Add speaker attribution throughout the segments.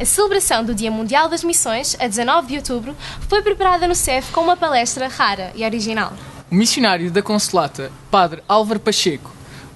Speaker 1: A celebração do Dia Mundial das Missões, a 19 de outubro, foi preparada no CEF com uma palestra rara e original.
Speaker 2: O missionário da Consolata, Padre Álvaro Pacheco,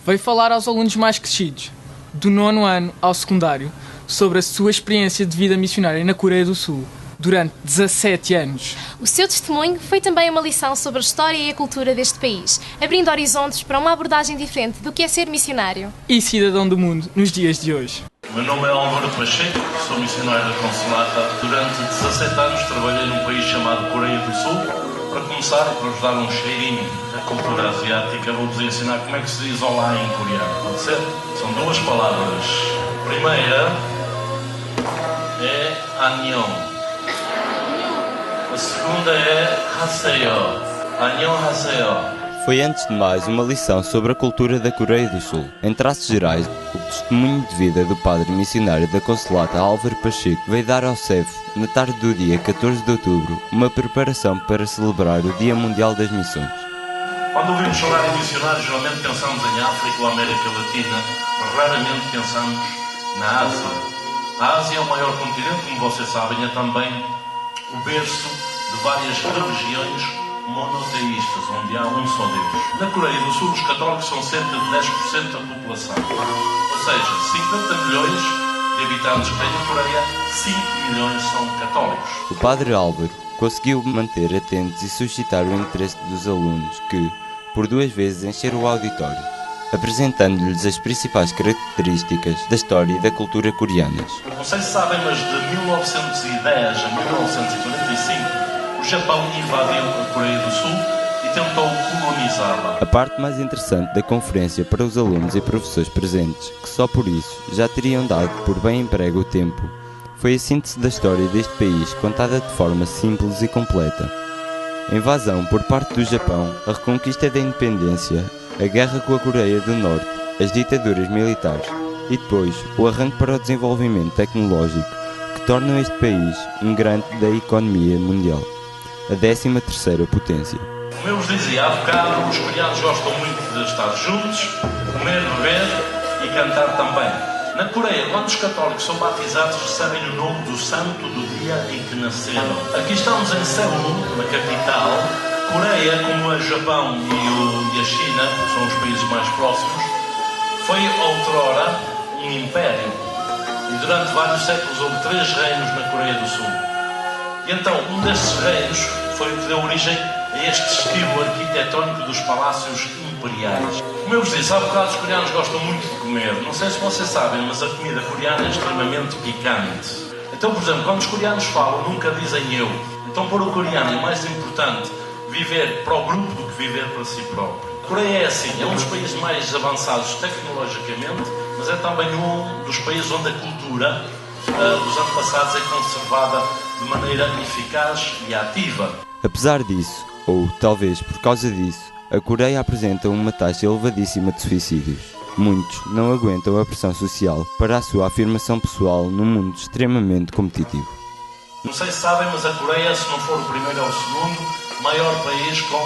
Speaker 2: veio falar aos alunos mais crescidos, do 9º ano ao secundário, sobre a sua experiência de vida missionária na Coreia do Sul, durante 17 anos.
Speaker 1: O seu testemunho foi também uma lição sobre a história e a cultura deste país, abrindo horizontes para uma abordagem diferente do que é ser missionário
Speaker 2: e cidadão do mundo nos dias de hoje.
Speaker 3: O meu nome é Álvaro Pacheco, sou missionário da Consolata. Durante 17 anos trabalhei num país chamado Coreia do Sul. Para começar, para vos dar um cheirinho da cultura asiática, vou-vos ensinar como é que se diz olá em coreano. Pode ser? São duas palavras. A primeira é Annyeong. A segunda é Haseyo. Annyeonghaseyo.
Speaker 4: Foi antes de mais uma lição sobre a cultura da Coreia do Sul. Em traços gerais, o testemunho de vida do padre missionário da Consolata Álvaro Pacheco veio dar ao CEF, na tarde do dia 14 de outubro, uma preparação para celebrar o Dia Mundial das Missões.
Speaker 3: Quando ouvimos falar em missionários, geralmente pensamos em África ou América Latina, mas raramente pensamos na Ásia. A Ásia é o maior continente, como vocês sabem, é também o berço de várias religiões monoteístas, onde há um só Deus. Na Coreia do Sul, os católicos são cerca de 10% da população. Ou seja, 50 milhões de habitantes que tem a Coreia, 5 milhões são católicos.
Speaker 4: O padre Álvaro conseguiu manter atentos e suscitar o interesse dos alunos que, por 2 vezes, encheram o auditório, apresentando-lhes as principais características da história e da cultura coreanas.
Speaker 3: Não sei se sabem, mas de 1910 a 1945, o Japão invadiu a Coreia do Sul e tentou colonizá-la.
Speaker 4: A parte mais interessante da conferência para os alunos e professores presentes, que só por isso já teriam dado por bem emprego o tempo, foi a síntese da história deste país contada de forma simples e completa. A invasão por parte do Japão, a reconquista da independência, a guerra com a Coreia do Norte, as ditaduras militares e depois o arranque para o desenvolvimento tecnológico que tornam este país um garante da economia mundial, a 13ª potência.
Speaker 3: Como eu vos dizia há bocado, os coreanos gostam muito de estar juntos, comer, beber e cantar também. Na Coreia, quando os católicos são batizados, recebem o nome do santo do dia em que nasceram. Aqui estamos em Seul, na capital. Coreia, como o Japão e a China, que são os países mais próximos, foi outrora um império. E durante vários séculos houve 3 reinos na Coreia do Sul. E então, um destes reinos foi o que deu origem a este estilo arquitetónico dos palácios imperiais. Como eu vos disse, há bocado os coreanos gostam muito de comer. Não sei se vocês sabem, mas a comida coreana é extremamente picante. Então, por exemplo, quando os coreanos falam, nunca dizem eu. Então, para o coreano é mais importante viver para o grupo do que viver para si próprio. A Coreia é assim, é um dos países mais avançados tecnologicamente, mas é também um dos países onde a cultura dos antepassados é conservada de maneira eficaz e ativa.
Speaker 4: Apesar disso, ou talvez por causa disso, a Coreia apresenta uma taxa elevadíssima de suicídios. Muitos não aguentam a pressão social para a sua afirmação pessoal num mundo extremamente competitivo.
Speaker 3: Não sei se sabem, mas a Coreia, se não for o primeiro ou o segundo, maior país com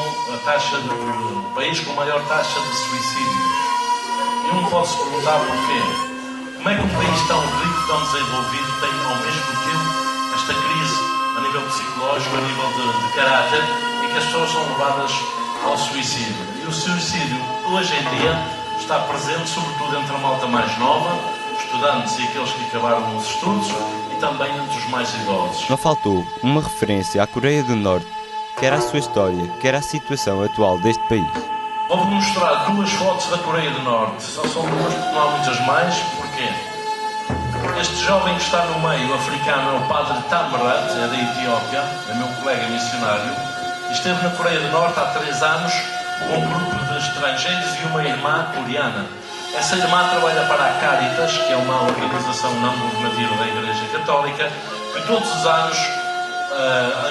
Speaker 3: maior taxa de suicídios. E um pode se perguntar porquê. Como é que um país tão rico, tão desenvolvido, tem ao mesmo tempo esta crise a nível psicológico, a nível de caráter, e que as pessoas são levadas ao suicídio? E o suicídio, hoje em dia, está presente sobretudo entre a malta mais nova, estudantes e aqueles que acabaram os estudos, e também entre os mais idosos.
Speaker 4: Não faltou uma referência à Coreia do Norte, quer à sua história, quer à situação atual deste país.
Speaker 3: Vou mostrar 2 fotos da Coreia do Norte. Só são 2 porque não há muitas mais. Porquê? Este jovem que está no meio, africano, é o padre Tamrat, é da Etiópia, é meu colega missionário. Esteve na Coreia do Norte há 3 anos com um grupo de estrangeiros e uma irmã coreana. Essa irmã trabalha para a Caritas, que é uma organização não governativa da Igreja Católica, que todos os anos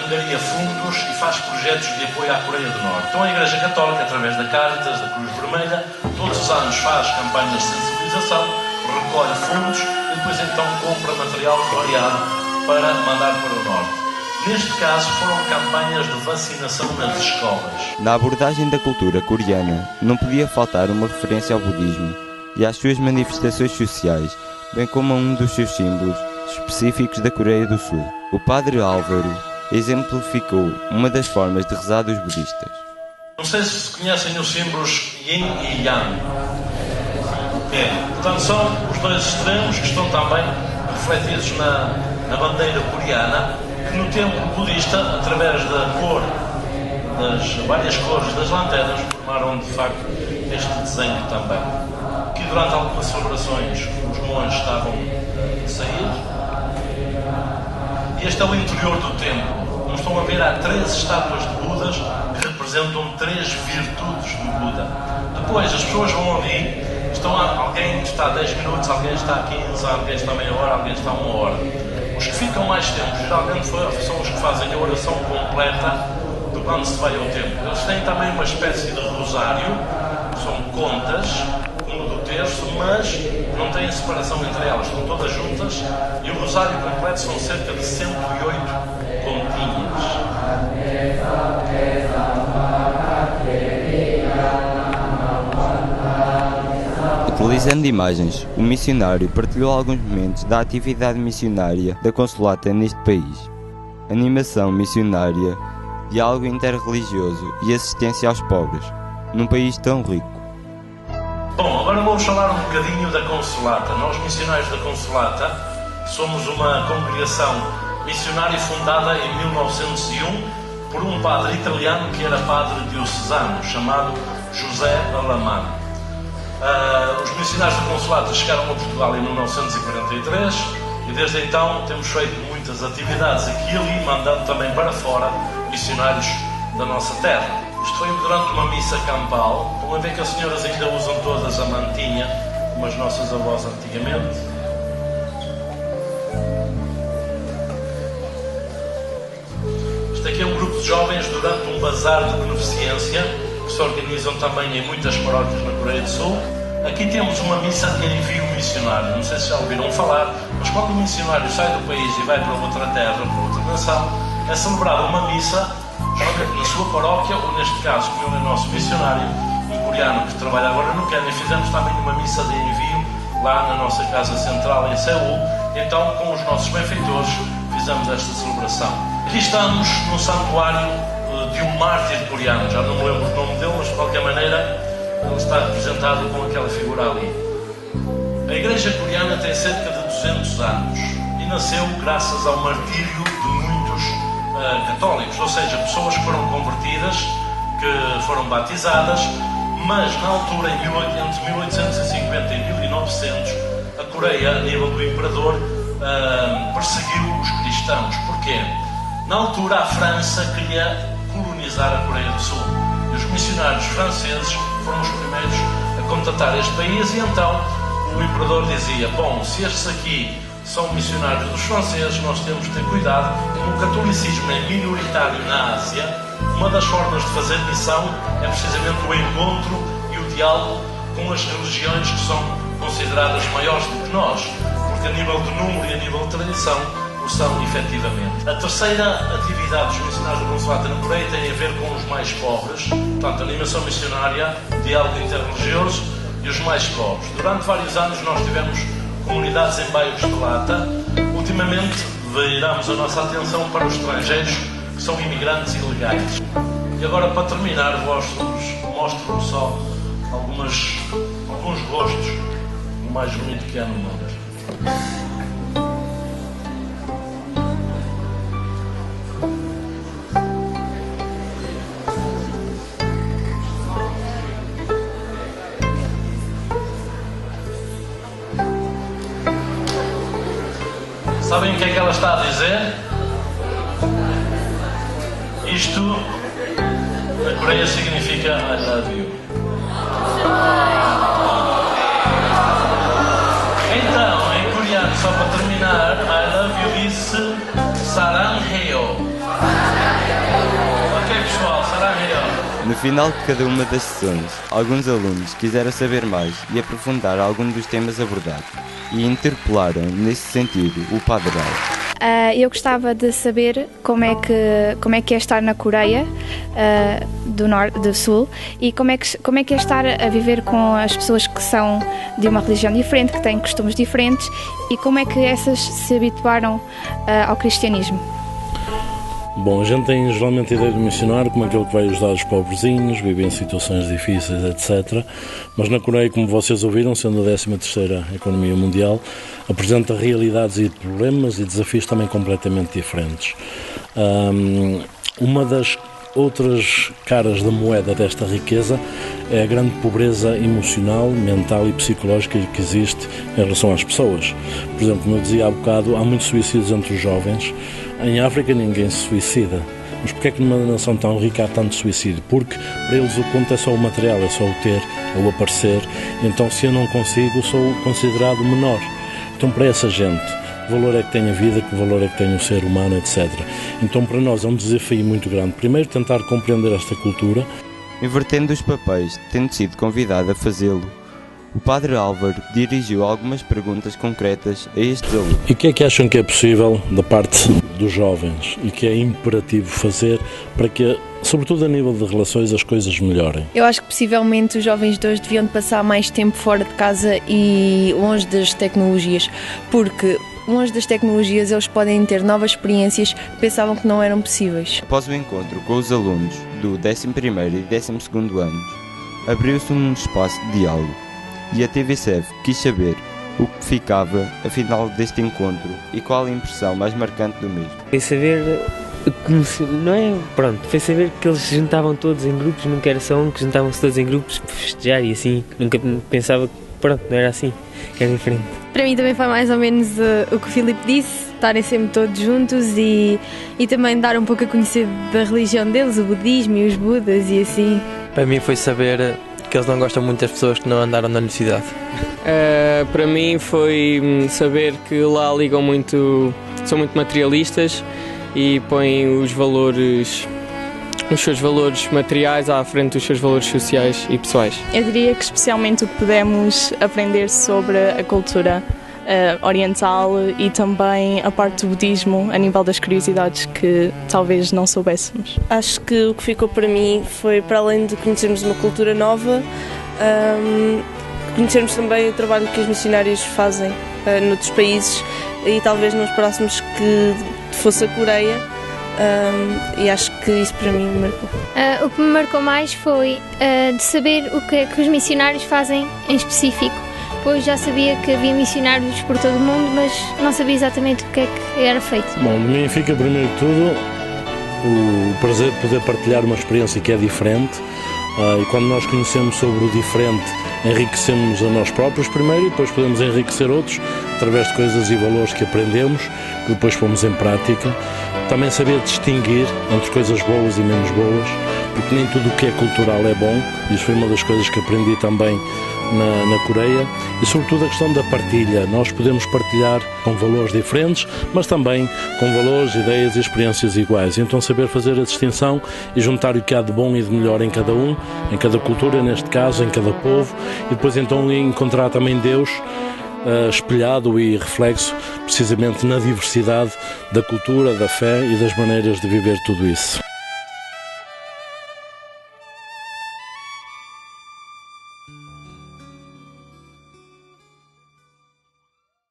Speaker 3: angaria fundos e faz projetos de apoio à Coreia do Norte. Então a Igreja Católica, através da Caritas, da Cruz Vermelha, todos os anos faz campanhas de sensibilização, recolhe fundos e depois então compra material variado para mandar para o Norte. Neste caso foram campanhas de vacinação nas escolas.
Speaker 4: Na abordagem da cultura coreana não podia faltar uma referência ao budismo e às suas manifestações sociais, bem como a um dos seus símbolos, aspectos específicos da Coreia do Sul. O padre Álvaro exemplificou uma das formas de rezar dos budistas.
Speaker 3: Não sei se conhecem os símbolos Yin e Yang. Portanto, são os dois extremos que estão também refletidos na bandeira coreana, que no templo budista, através da cor, das várias cores das lanternas, formaram de facto este desenho também. Que durante algumas celebrações os monges estavam a sair. E este é o interior do templo. Como estão a ver, há 3 estátuas de Budas que representam 3 virtudes do Buda. Depois as pessoas vão ali, alguém está 10 minutos, alguém está 15, alguém está meia hora, alguém está 1 hora. Os que ficam mais tempo, geralmente são os que fazem a oração completa de quando se vai ao templo. Eles têm também uma espécie de rosário, são contas, como do terço, mas não têm separação entre elas, estão todas juntas, e o rosário completo são cerca de 108 continhas.
Speaker 4: Utilizando imagens, o missionário partilhou alguns momentos da atividade missionária da Consolata neste país. Animação missionária, diálogo interreligioso e assistência aos pobres, num país tão rico.
Speaker 3: Bom, agora vamos falar um bocadinho da Consolata. Nós, missionários da Consolata, somos uma congregação missionária fundada em 1901 por um padre italiano que era padre diocesano, chamado José Alamano. Os missionários da Consolata chegaram a Portugal em 1943 e desde então temos feito muitas atividades aqui e ali, mandando também para fora missionários da nossa terra. Isto foi durante uma missa campal. Estão a ver que as senhoras ainda usam todas a mantinha, como as nossas avós antigamente. Isto aqui é um grupo de jovens durante um bazar de beneficência que se organizam também em muitas paróquias na Coreia do Sul. Aqui temos uma missa de envio missionário. Não sei se já ouviram falar, mas quando o missionário sai do país e vai para outra terra, para outra nação, é celebrada uma missa na sua paróquia, ou neste caso, como ele é nosso missionário, um coreano que trabalha agora no Quênia, fizemos também uma missa de envio lá na nossa casa central em Seul. Então, com os nossos benfeitores, fizemos esta celebração. Aqui estamos no santuário de um mártir coreano, já não me lembro o nome dele, mas de qualquer maneira ele está representado com aquela figura ali. A igreja coreana tem cerca de 200 anos e nasceu graças ao martírio de muitos católicos, ou seja, pessoas que foram convertidas, que foram batizadas, mas na altura, entre 1850 e 1900, a Coreia, a nível do imperador, perseguiu os cristãos. Porquê? Na altura a França queria colonizar a Coreia do Sul e os missionários franceses foram os primeiros a contatar este país, e então o imperador dizia: bom, se estes aqui são missionários dos franceses, nós temos de ter cuidado. Como o catolicismo é minoritário na Ásia, uma das formas de fazer missão é precisamente o encontro e o diálogo com as religiões que são consideradas maiores do que nós, porque a nível de número e a nível de tradição o são efetivamente. A terceira atividade dos missionários da Consolata na Coreia tem a ver com os mais pobres, portanto, animação missionária, diálogo interreligioso e os mais pobres. Durante vários anos nós tivemos comunidades em bairros de lata. Ultimamente viramos a nossa atenção para os estrangeiros que são imigrantes ilegais. E agora, para terminar, mostro só alguns rostos do mais bonito que há no mundo. Sabem o que é que ela está a dizer? Isto na Coreia significa I love you. Então, em coreano, só para terminar, I love you disse 사랑해요. Ok, pessoal, 사랑해요.
Speaker 4: No final de cada uma das sessões, alguns alunos quiseram saber mais e aprofundar algum dos temas abordados, e interpelaram nesse sentido o Padre Álvaro.
Speaker 5: Eu gostava de saber como é que é estar na Coreia do Sul e como é que é estar a viver com as pessoas que são de uma religião diferente, que têm costumes diferentes, e como é que essas se habituaram ao cristianismo.
Speaker 6: Bom, a gente tem geralmente a ideia do missionário como aquele que vai ajudar os pobrezinhos, vive em situações difíceis, etc. Mas na Coreia, como vocês ouviram, sendo a 13ª economia mundial, apresenta realidades e problemas e desafios também completamente diferentes. Uma das outras caras da moeda desta riqueza é a grande pobreza emocional, mental e psicológica que existe em relação às pessoas. Por exemplo, como eu dizia há bocado, há muitos suicídios entre os jovens. Em África ninguém se suicida. Mas porquê é que numa nação tão rica há tanto suicídio? Porque para eles o ponto é só o material, é só o ter, é o aparecer. Então se eu não consigo, sou considerado menor. Então para essa gente, que valor é que tem a vida, que valor é que tem o ser humano, etc. Então para nós é um desafio muito grande. Primeiro tentar compreender esta cultura.
Speaker 4: Invertendo os papéis, tendo sido convidado a fazê-lo, o Padre Álvaro dirigiu algumas perguntas concretas a estes alunos.
Speaker 6: E o que é que acham que é possível da parte dos jovens e que é imperativo fazer para que, sobretudo a nível de relações, as coisas melhorem?
Speaker 7: Eu acho que possivelmente os jovens de hoje deviam passar mais tempo fora de casa e longe das tecnologias, porque longe das tecnologias eles podem ter novas experiências que pensavam que não eram possíveis.
Speaker 4: Após o encontro com os alunos do 11º e 12º anos, abriu-se um espaço de diálogo e a TVCEV quis saber o que ficava afinal deste encontro e qual a impressão mais marcante do mesmo.
Speaker 8: Foi saber, não é? Pronto, foi saber que eles se juntavam todos em grupos, nunca era só um, que juntavam-se todos em grupos para festejar e assim, nunca pensava que pronto, não era assim, que era diferente.
Speaker 9: Para mim também foi mais ou menos o que o Filipe disse, estarem sempre todos juntos e também dar um pouco a conhecer da religião deles, o budismo e os budas e assim.
Speaker 10: Para mim foi saber que eles não gostam muito das pessoas que não andaram na universidade.
Speaker 11: Para mim foi saber que lá ligam muito, são muito materialistas e põem os seus valores materiais à frente dos seus valores sociais e pessoais.
Speaker 12: Eu diria que especialmente o que podemos aprender sobre a cultura oriental e também a parte do budismo a nível das curiosidades que talvez não soubéssemos.
Speaker 13: Acho que o que ficou para mim foi, para além de conhecermos uma cultura nova, conhecermos também o trabalho que os missionários fazem noutros países e talvez não esperássemos que fosse a Coreia. E acho que isso para mim me marcou.
Speaker 14: O que me marcou mais foi de saber o que é que os missionários fazem em específico. Pois já sabia que havia missionários por todo o mundo, mas não sabia exatamente o que é que era feito.
Speaker 6: Bom, de mim fica primeiro de tudo o prazer de poder partilhar uma experiência que é diferente e quando nós conhecemos sobre o diferente enriquecemos a nós próprios primeiro e depois podemos enriquecer outros através de coisas e valores que aprendemos, que depois pomos em prática. Também saber distinguir entre coisas boas e menos boas, porque nem tudo o que é cultural é bom. Isso foi uma das coisas que aprendi também na Coreia. E sobretudo a questão da partilha. Nós podemos partilhar com valores diferentes, mas também com valores, ideias e experiências iguais. E então saber fazer a distinção e juntar o que há de bom e de melhor em cada um, em cada cultura, neste caso, em cada povo. E depois então encontrar também Deus espelhado e reflexo precisamente na diversidade da cultura, da fé e das maneiras de viver tudo isso.